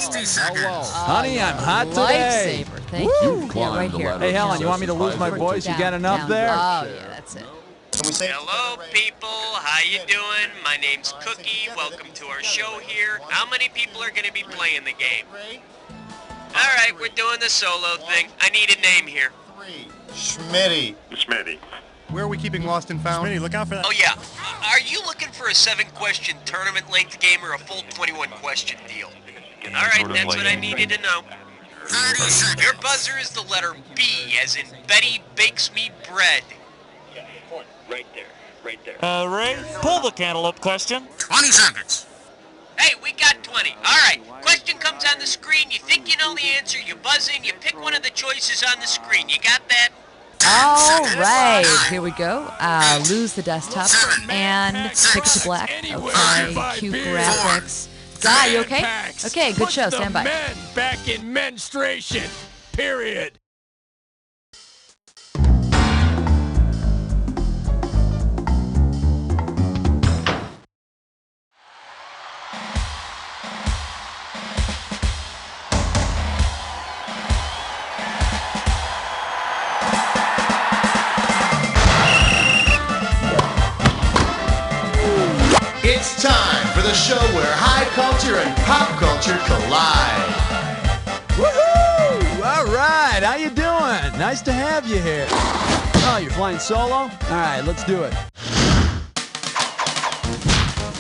60 seconds. Honey, I'm hot today. Lifesaver. Thank you. Yeah, right here. Hey, Helen, you want me to lose my voice? You got enough there? Oh, yeah, that's it. Hello, people. How you doing? My name's Cookie. Welcome to our show here. How many people are going to be playing the game? All right, we're doing the solo thing. I need a name here. Schmitty. Where are we keeping Lost and Found? Schmitty, look out for that. Oh, yeah. Are you looking for a 7-question tournament-length game or a full 21-question deal? All right, that's what I needed to know. 30 seconds. Your buzzer is the letter B, as in Betty bakes me bread. Right there. Ray, pull the cantaloupe question. 20 seconds. Hey, we got 20. All right, question comes on the screen. You think you know the answer, you buzz in, you pick one of the choices on the screen. You got that? All right, here we go. Lose the desktop and pick to black. Okay, cute graphics. Guy, you okay? Okay, good show. Stand by. Men back in menstruation. Period. It's time for the show where high culture and pop culture collide. Woohoo! All right, how you doing? Nice to have you here. Oh, you're flying solo? All right, let's do it.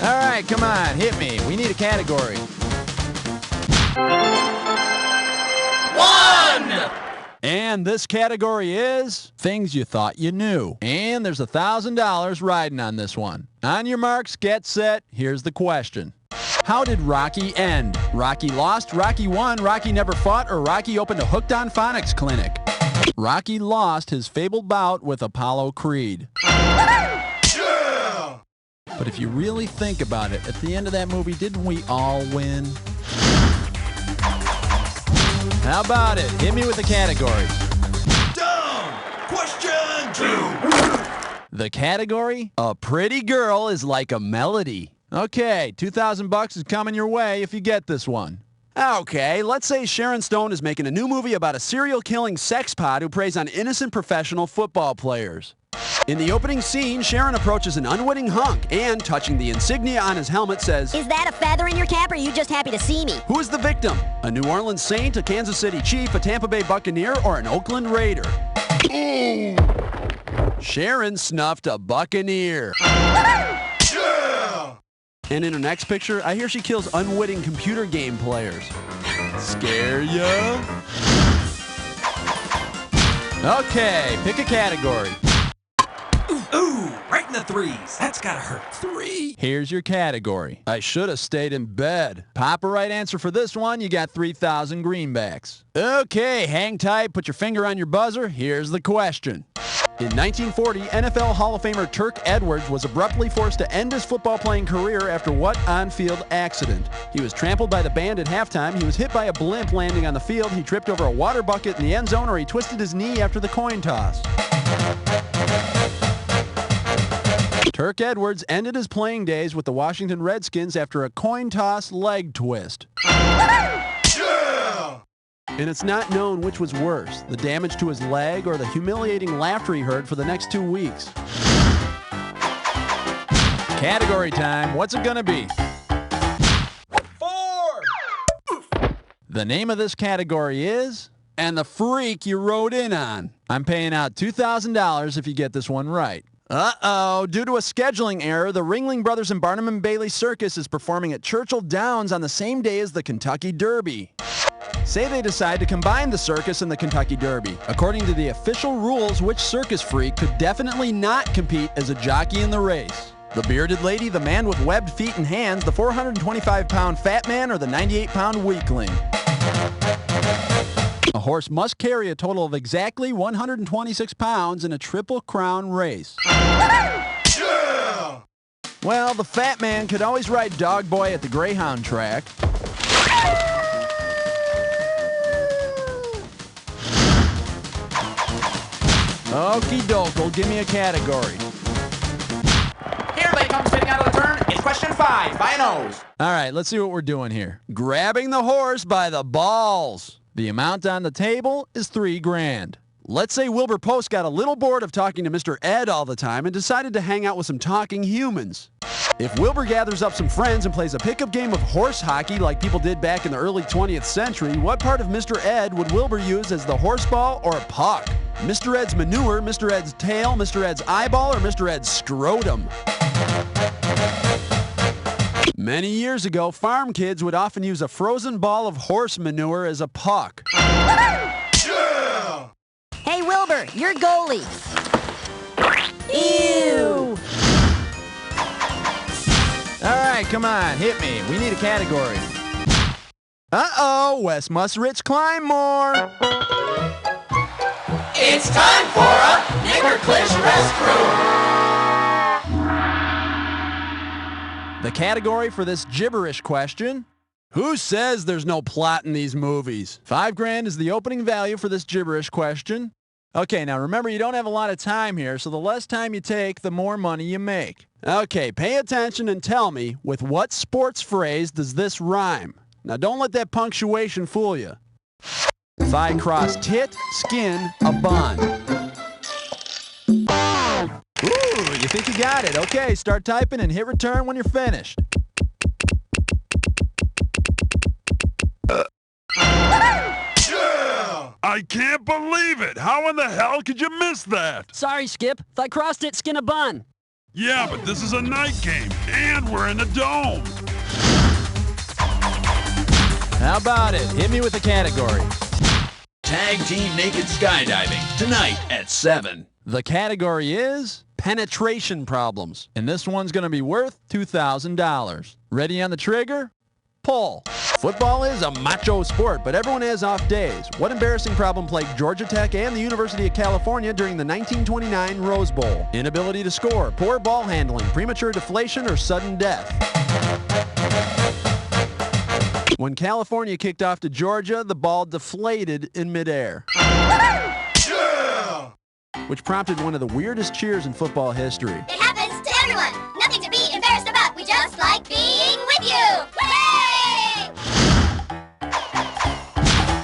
All right, come on, hit me. We need a category. 1! And this category is things you thought you knew. And there's $1,000 riding on this one. On your marks, get set. Here's the question. How did Rocky end? Rocky lost, Rocky won, Rocky never fought, or Rocky opened a Hooked on Phonics clinic? Rocky lost his fabled bout with Apollo Creed. Yeah! But if you really think about it, at the end of that movie, didn't we all win? How about it? Hit me with the category. Down! Question 2! The category? A pretty girl is like a melody. Okay, $2,000 is coming your way if you get this one. Okay, let's say Sharon Stone is making a new movie about a serial-killing sexpot who preys on innocent professional football players. In the opening scene, Sharon approaches an unwitting hunk and, touching the insignia on his helmet, says, "Is that a feather in your cap, or are you just happy to see me?" Who is the victim? A New Orleans Saint, a Kansas City Chief, a Tampa Bay Buccaneer, or an Oakland Raider? Ooh! Sharon snuffed a Buccaneer. Yeah! And in her next picture, I hear she kills unwitting computer game players. Scare ya? Okay, pick a category. Ooh, right in the threes. That's gotta hurt. 3. Here's your category. I should have stayed in bed. Pop a right answer for this one, you got 3,000 greenbacks. Okay, hang tight, put your finger on your buzzer. Here's the question. In 1940, NFL Hall of Famer Turk Edwards was abruptly forced to end his football playing career after what on-field accident? He was trampled by the band at halftime, he was hit by a blimp landing on the field, he tripped over a water bucket in the end zone, or he twisted his knee after the coin toss. Turk Edwards ended his playing days with the Washington Redskins after a coin toss leg twist. Yeah! And it's not known which was worse, the damage to his leg or the humiliating laughter he heard for the next 2 weeks. Category time. What's it gonna be? 4! The name of this category is And the Freak You Rode In On. I'm paying out $2,000 if you get this one right. Uh-oh. Due to a scheduling error, the Ringling Brothers and Barnum and Bailey Circus is performing at Churchill Downs on the same day as the Kentucky Derby. Say they decide to combine the circus and the Kentucky Derby. According to the official rules, which circus freak could definitely not compete as a jockey in the race? The bearded lady, the man with webbed feet and hands, the 425-pound fat man, or the 98-pound weakling? A horse must carry a total of exactly 126 pounds in a Triple Crown race. Yeah! Well, the fat man could always ride Dog Boy at the Greyhound track. Okie doke, give me a category. Here they come spinning out of the turn. It's Question 5, by a nose. All right, let's see what we're doing here. Grabbing the horse by the balls. The amount on the table is $3,000. Let's say Wilbur Post got a little bored of talking to Mr. Ed all the time and decided to hang out with some talking humans. If Wilbur gathers up some friends and plays a pickup game of horse hockey like people did back in the early 20th century, what part of Mr. Ed would Wilbur use as the horse ball or a puck? Mr. Ed's manure, Mr. Ed's tail, Mr. Ed's eyeball, or Mr. Ed's scrotum? Many years ago, farm kids would often use a frozen ball of horse manure as a puck. Hey, Wilbur, you're goalie. Ew. All right, come on, hit me. We need a category. Uh-oh, Wes Musrich climb more. It's time for a Niggerclish restroom. The category for this gibberish question: who says there's no plot in these movies? $5,000 is the opening value for this gibberish question. Okay, now remember, you don't have a lot of time here, so the less time you take, the more money you make. Okay, pay attention and tell me, with what sports phrase does this rhyme? Now don't let that punctuation fool you. If I cross tit, skin, a bun. Ooh, you think you got it. Okay, start typing and hit return when you're finished. I can't believe it! How in the hell could you miss that? Sorry, Skip. If I crossed it, skin a bun. Yeah, but this is a night game, and we're in a dome. How about it? Hit me with a category. Tag team naked skydiving, tonight at 7. The category is penetration problems, and this one's going to be worth $2,000. Ready on the trigger? Pull. Football is a macho sport, but everyone has off days. What embarrassing problem plagued Georgia Tech and the University of California during the 1929 Rose Bowl? Inability to score, poor ball handling, premature deflation, or sudden death? When California kicked off to Georgia, the ball deflated in midair. Which prompted one of the weirdest cheers in football history. It happens to everyone. Nothing to be embarrassed about. We just like being with you. Yay!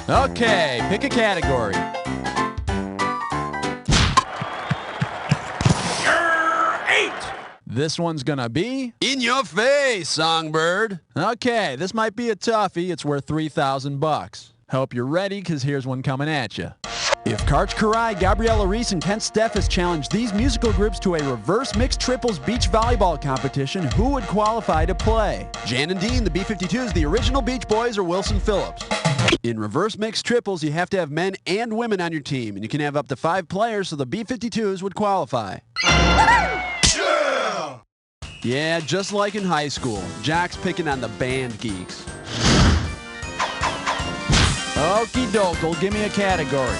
Okay, pick a category. You're 8. This one's gonna be in your face, Songbird. Okay, this might be a toughie. It's worth $3,000. Hope you're ready, because here's one coming at you. If Karch Karai, Gabriella Reese, and Kent Steffes challenged these musical groups to a reverse mixed triples beach volleyball competition, who would qualify to play? Jan and Dean, the B-52s, the original Beach Boys, or Wilson Phillips? In reverse mixed triples, you have to have men and women on your team, and you can have up to 5 players, so the B-52s would qualify. Yeah, just like in high school. Jocks picking on the band geeks. Okie doke, give me a category.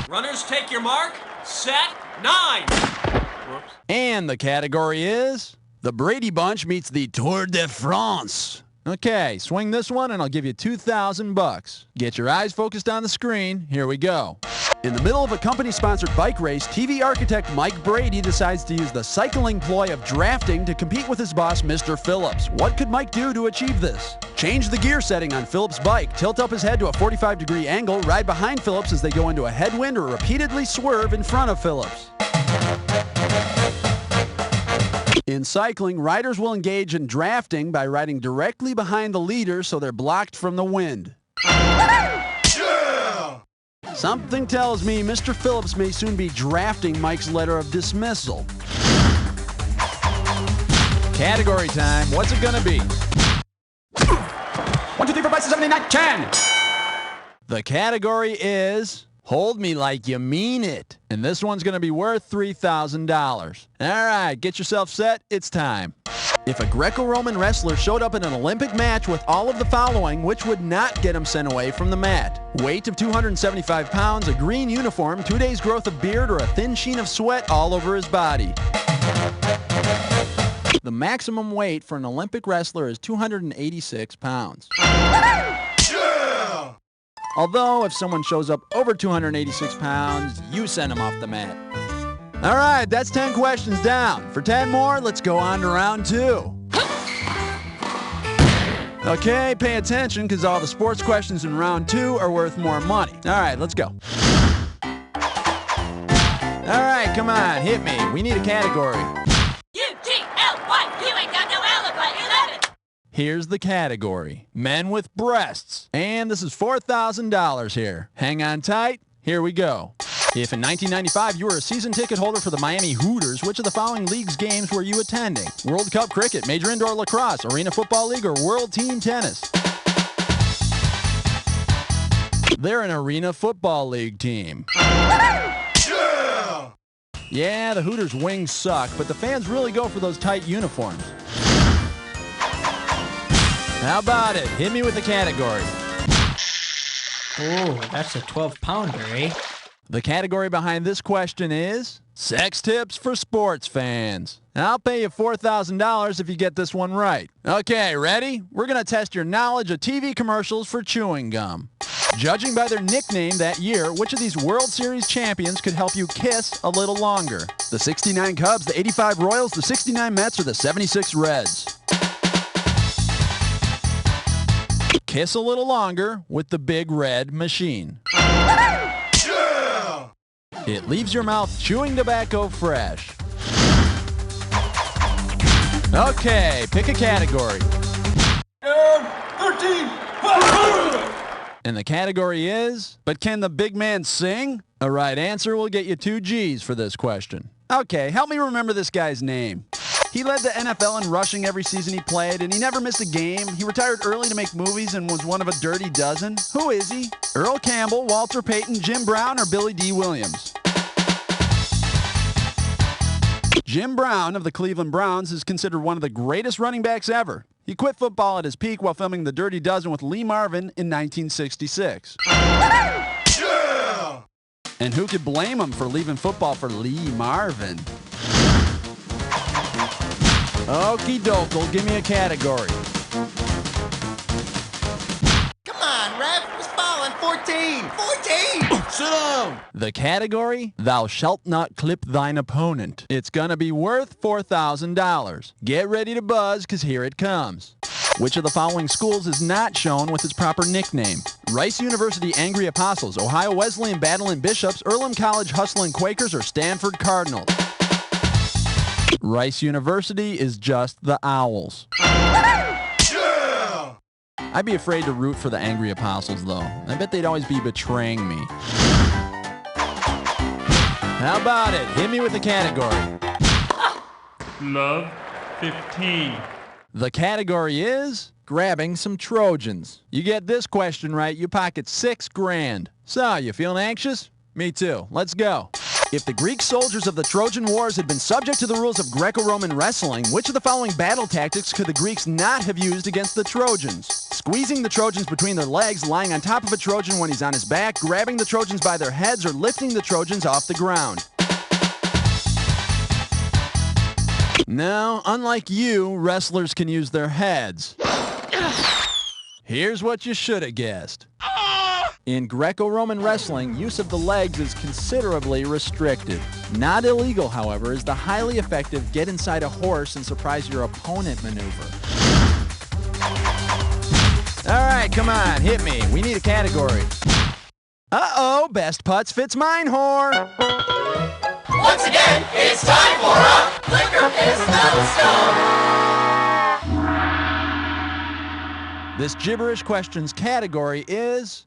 Runners, take your mark. Set. 9. Whoops. And the category is the Brady Bunch meets the Tour de France. Okay, swing this one and I'll give you $2,000. Get your eyes focused on the screen. Here we go. In the middle of a company-sponsored bike race, TV architect Mike Brady decides to use the cycling ploy of drafting to compete with his boss, Mr. Phillips. What could Mike do to achieve this? Change the gear setting on Phillips' bike, tilt up his head to a 45-degree angle, ride behind Phillips as they go into a headwind, or repeatedly swerve in front of Phillips. In cycling, riders will engage in drafting by riding directly behind the leader so they're blocked from the wind. Something tells me Mr. Phillips may soon be drafting Mike's letter of dismissal. Category time. What's it gonna be? 1, 2, 3, 4, 5, 6, 7, 8, 9, 10. The category is Hold Me Like You Mean It. And this one's gonna be worth $3,000. All right, get yourself set. It's time. If a Greco-Roman wrestler showed up in an Olympic match with all of the following, which would not get him sent away from the mat? Weight of 275 pounds, a green uniform, 2 days' growth of beard, or a thin sheen of sweat all over his body? The maximum weight for an Olympic wrestler is 286 pounds. Although, if someone shows up over 286 pounds, you send them off the mat. All right, that's 10 questions down. For 10 more, let's go on to round 2. Okay, pay attention because all the sports questions in round 2 are worth more money. All right, let's go. All right, come on, hit me. We need a category. U-T-L-Y, you ain't got no alibi, 11. Here's the category. Men with breasts. And this is $4,000 here. Hang on tight. Here we go. If in 1995 you were a season ticket holder for the Miami Hooters, which of the following league's games were you attending? World Cup Cricket, Major Indoor Lacrosse, Arena Football League, or World Team Tennis? They're an Arena Football League team. Yeah, the Hooters' wings suck, but the fans really go for those tight uniforms. How about it? Hit me with the category. Oh, that's a 12-pounder, eh? The category behind this question is sex tips for sports fans. I'll pay you $4,000 if you get this one right. Okay, ready? We're going to test your knowledge of TV commercials for chewing gum. Judging by their nickname that year, which of these World Series champions could help you kiss a little longer? The 69 Cubs, the 85 Royals, the 69 Mets, or the 76 Reds? Kiss a little longer with the Big Red Machine. It leaves your mouth chewing tobacco fresh. Okay, pick a category. 13. And the category is, but can the big man sing? A right answer will get you 2 G's for this question. Okay, help me remember this guy's name. He led the NFL in rushing every season he played, and he never missed a game. He retired early to make movies and was one of a dirty dozen. Who is he? Earl Campbell, Walter Payton, Jim Brown, or Billy D. Williams? Jim Brown of the Cleveland Browns is considered one of the greatest running backs ever. He quit football at his peak while filming The Dirty Dozen with Lee Marvin in 1966. Yeah! And who could blame him for leaving football for Lee Marvin? Okie dokie, give me a category. Come on, ref. Who's falling? 14. 14. Sit down. The category, thou shalt not clip thine opponent. It's gonna be worth $4,000. Get ready to buzz, because here it comes. Which of the following schools is not shown with its proper nickname? Rice University Angry Apostles, Ohio Wesleyan Battling Bishops, Earlham College Hustling Quakers, or Stanford Cardinals? Rice University is just the Owls. Yeah! I'd be afraid to root for the Angry Apostles, though. I bet they'd always be betraying me. How about it? Hit me with the category. Love 15. The category is grabbing some Trojans. You get this question right, you pocket $6 grand. So, you feeling anxious? Me too. Let's go. If the Greek soldiers of the Trojan Wars had been subject to the rules of Greco-Roman wrestling, which of the following battle tactics could the Greeks not have used against the Trojans? Squeezing the Trojans between their legs, lying on top of a Trojan when he's on his back, grabbing the Trojans by their heads, or lifting the Trojans off the ground? No, unlike you, wrestlers can use their heads. Here's what you should have guessed. In Greco-Roman wrestling, use of the legs is considerably restricted. Not illegal, however, is the highly effective get inside a horse and surprise your opponent maneuver. All right, come on, hit me. We need a category. Uh-oh, best putts fits mine, whore. Once again, it's time for a Liquor Pistol Stone. This gibberish questions category is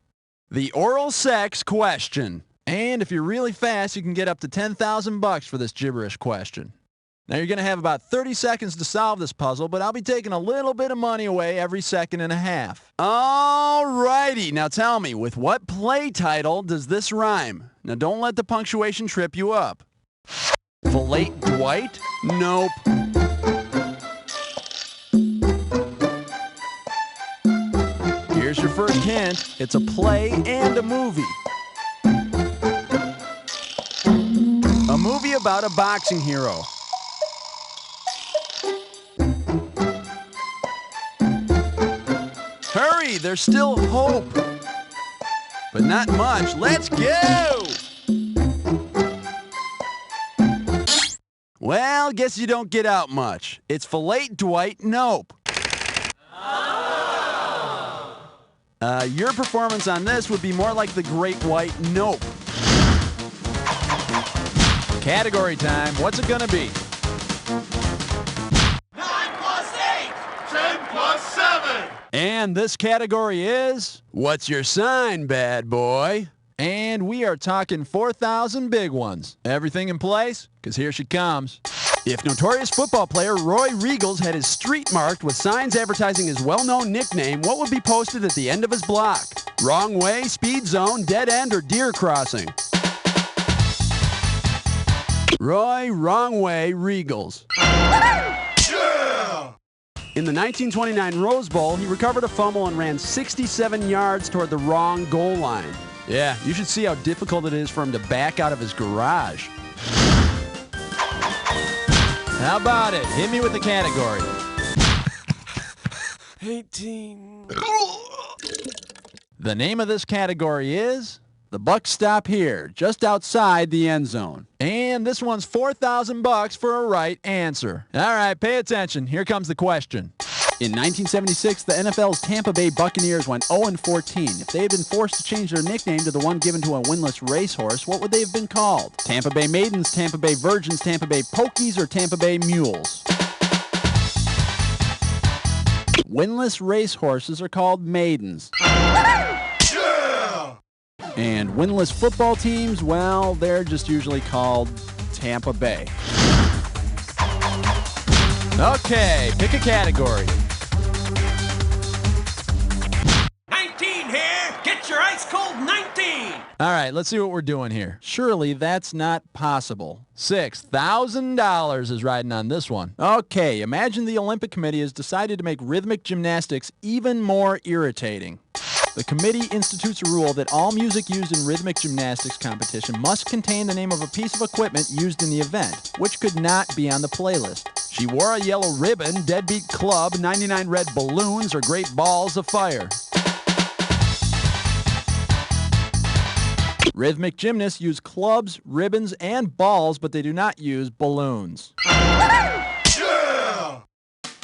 the oral sex question. And if you're really fast, you can get up to $10,000 for this gibberish question. Now, you're going to have about 30 seconds to solve this puzzle, but I'll be taking a little bit of money away every second and a half. All righty. Now, tell me, with what play title does this rhyme? Now, don't let the punctuation trip you up. Fillet Dwight? Nope. Here's your first hint. It's a play and a movie. A movie about a boxing hero. Hurry, there's still hope. But not much. Let's go! Well, guess you don't get out much. It's Fillet Dwight Nope. Your performance on this would be more like the Great White Nope. Category time. What's it gonna be? 9 plus 8. 10 plus 7. And this category is, what's your sign, bad boy? And we are talking 4,000 big ones. Everything in place? Because here she comes. If notorious football player Roy Riegels had his street marked with signs advertising his well-known nickname, what would be posted at the end of his block? Wrong way, speed zone, dead end, or deer crossing? Roy Wrong Way Riegels. In the 1929 Rose Bowl, he recovered a fumble and ran 67 yards toward the wrong goal line. Yeah, you should see how difficult it is for him to back out of his garage. How about it? Hit me with the category. 18. The name of this category is The Bucks Stop Here, just outside the end zone. And this one's $4,000 for a right answer. All right, pay attention. Here comes the question. In 1976, the NFL's Tampa Bay Buccaneers went 0-14. If they had been forced to change their nickname to the one given to a winless racehorse, what would they have been called? Tampa Bay Maidens, Tampa Bay Virgins, Tampa Bay Pokies, or Tampa Bay Mules? Winless racehorses are called maidens. And winless football teams, well, they're just usually called Tampa Bay. Okay, pick a category. 19 here! Get your ice cold 19! All right, let's see what we're doing here. Surely that's not possible. $6,000 is riding on this one. Okay, imagine the Olympic Committee has decided to make rhythmic gymnastics even more irritating. The committee institutes a rule that all music used in rhythmic gymnastics competition must contain the name of a piece of equipment used in the event, which could not be on the playlist. She wore a yellow ribbon, deadbeat club, 99 red balloons, or great balls of fire. Rhythmic gymnasts use clubs, ribbons, and balls, but they do not use balloons.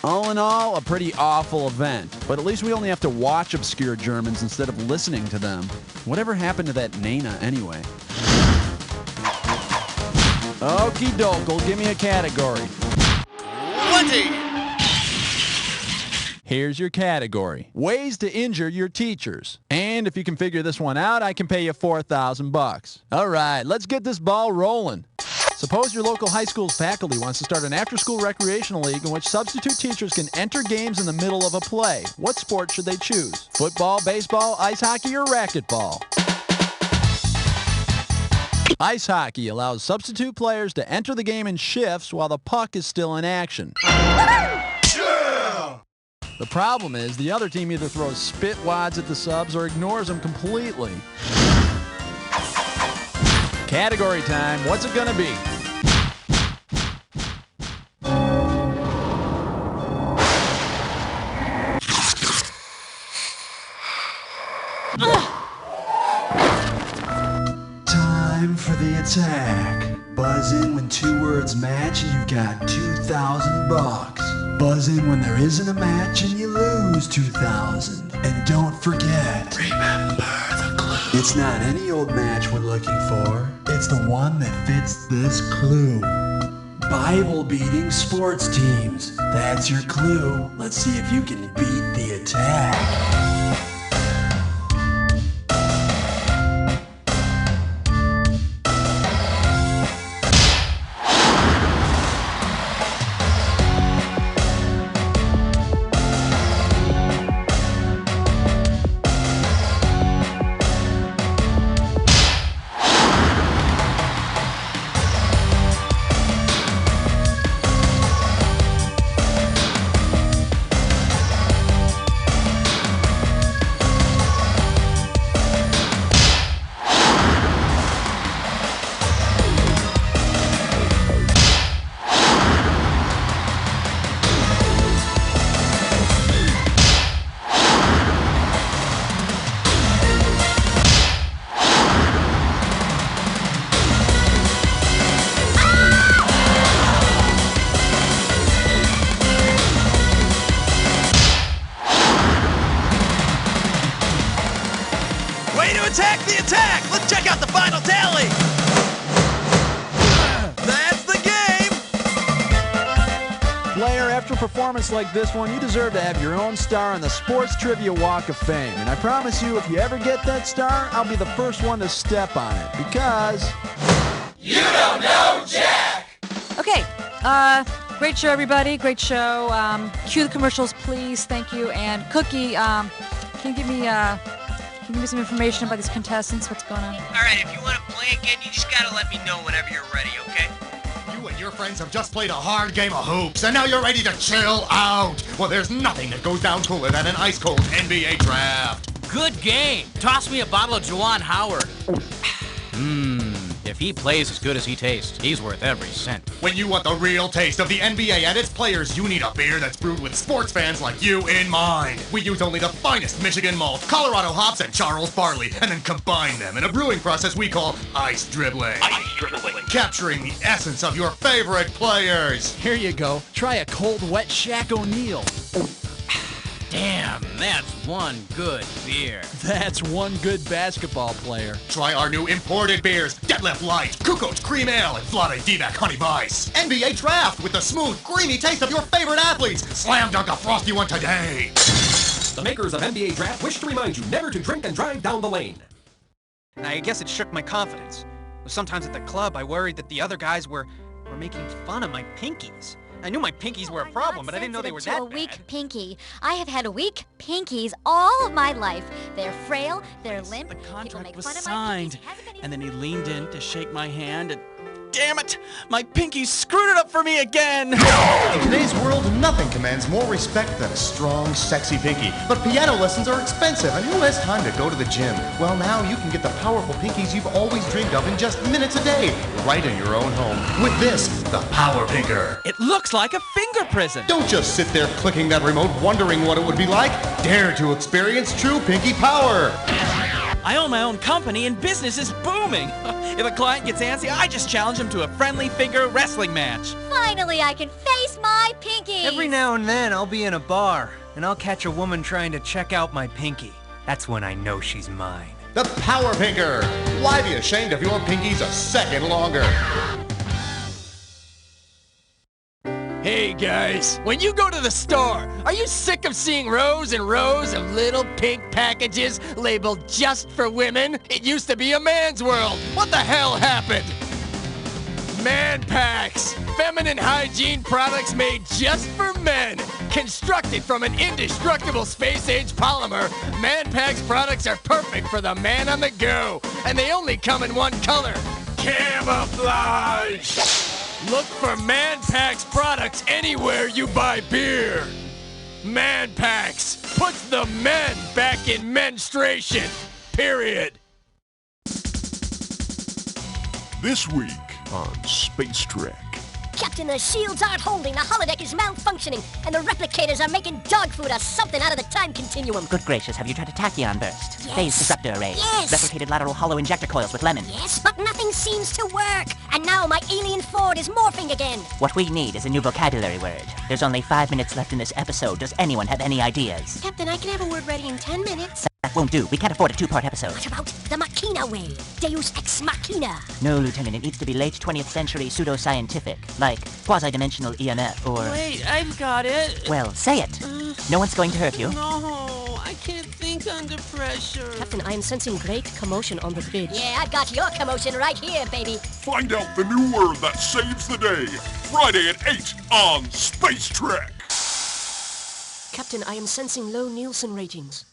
All in all, a pretty awful event. But at least we only have to watch obscure Germans instead of listening to them. Whatever happened to that Nena anyway? Okie doke, give me a category. 20. Here's your category. Ways to injure your teachers. And if you can figure this one out, I can pay you $4,000. All right, let's get this ball rolling. Suppose your local high school's faculty wants to start an after-school recreational league in which substitute teachers can enter games in the middle of a play. What sport should they choose? Football, baseball, ice hockey, or racquetball? Ice hockey allows substitute players to enter the game in shifts while the puck is still in action. The problem is the other team either throws spit wads at the subs or ignores them completely. Category time. What's it gonna be? Time for the attack. Buzz in when 2 words match and you've got $2,000. Buzz in when there isn't a match and you lose $2,000. And don't forget, remember the clue. It's not any old match we're looking for. It's the one that fits this clue. Bible-beating sports teams. That's your clue. Let's see if you can beat the attack. attack the attack! Let's check out the final tally! That's the game! Player, after a performance like this one, you deserve to have your own star on the Sports Trivia Walk of Fame. And I promise you, if you ever get that star, I'll be the first one to step on it. Because... You don't know Jack! Okay, great show, everybody. Great show. Cue the commercials, please. Thank you. And Cookie, can you give me some information about these contestants? What's going on? All right, if you want to play again, you just gotta let me know whenever you're ready, okay? You and your friends have just played a hard game of hoops, and now you're ready to chill out. Well, there's nothing that goes down cooler than an ice-cold NBA draft. Good game. Toss me a bottle of Juwan Howard. If he plays as good as he tastes, he's worth every cent. When you want the real taste of the NBA and its players, you need a beer that's brewed with sports fans like you in mind. We use only the finest Michigan malt, Colorado hops, and Charles barley, and then combine them in a brewing process we call ice dribbling. Ice dribbling. Capturing the essence of your favorite players. Here you go. Try a cold, wet Shaq O'Neal. Damn, that's one good beer. That's one good basketball player. Try our new imported beers, Deadlift Light, Kukoc Cream Ale, and Vlade Divac Honey Vice. NBA Draft with the smooth, creamy taste of your favorite athletes. Slam dunk a frosty one today. The makers of NBA Draft wish to remind you never to drink and drive down the lane. I guess it shook my confidence. Sometimes at the club, I worried that the other guys were making fun of my pinkies. I knew my pinkies were a problem, but I didn't know they were that bad. A weak pinky. I have had weak pinkies all of my life. They're frail, they're limp. The contract was signed, and then he leaned in to shake my hand, and damn it, my pinky screwed it up for me again. In today's world, nothing commands more respect than a strong, sexy pinky. But piano lessons are expensive, and who has time to go to the gym? Well, now you can get the powerful pinkies you've always dreamed of in just minutes a day, right in your own home. With this, the Power Pinker. It looks like a finger prison. Don't just sit there clicking that remote wondering what it would be like. Dare to experience true pinky power. I own my own company and business is booming. If a client gets antsy, I just challenge him to a friendly finger wrestling match. Finally, I can face my pinky. Every now and then, I'll be in a bar, and I'll catch a woman trying to check out my pinky. That's when I know she's mine. The Power Pinker. Why be ashamed if your pinky's a second longer? Hey guys, when you go to the store, are you sick of seeing rows and rows of little pink packages labeled just for women? It used to be a man's world. What the hell happened? Man Packs, feminine hygiene products made just for men. Constructed from an indestructible space-age polymer, Man Packs products are perfect for the man on the go. And they only come in one color, camouflage. Look for Man Packs products anywhere you buy beer. Man Packs puts the men back in menstruation. Period. This week on Space Trek. Captain, the shields aren't holding, the holodeck is malfunctioning, and the replicators are making dog food or something out of the time continuum. Good gracious, have you tried a tachyon burst? Yes. Phase disruptor array. Yes. Replicated lateral hollow injector coils with lemon. Yes, but nothing seems to work. And now my alien Ford is morphing again. What we need is a new vocabulary word. There's only 5 minutes left in this episode. Does anyone have any ideas? Captain, I can have a word ready in 10 minutes. That won't do. We can't afford a 2-part episode. What about the Machina way? Deus ex machina. No, Lieutenant. It needs to be late 20th century pseudo-scientific. Like quasi-dimensional EMF or... Wait, I've got it. Well, say it. No one's going to hurt you. No, I can't think under pressure. Captain, I am sensing great commotion on the bridge. Yeah, I've got your commotion right here, baby. Find out the new word that saves the day. Friday at 8 on Space Trek. Captain, I am sensing low Nielsen ratings.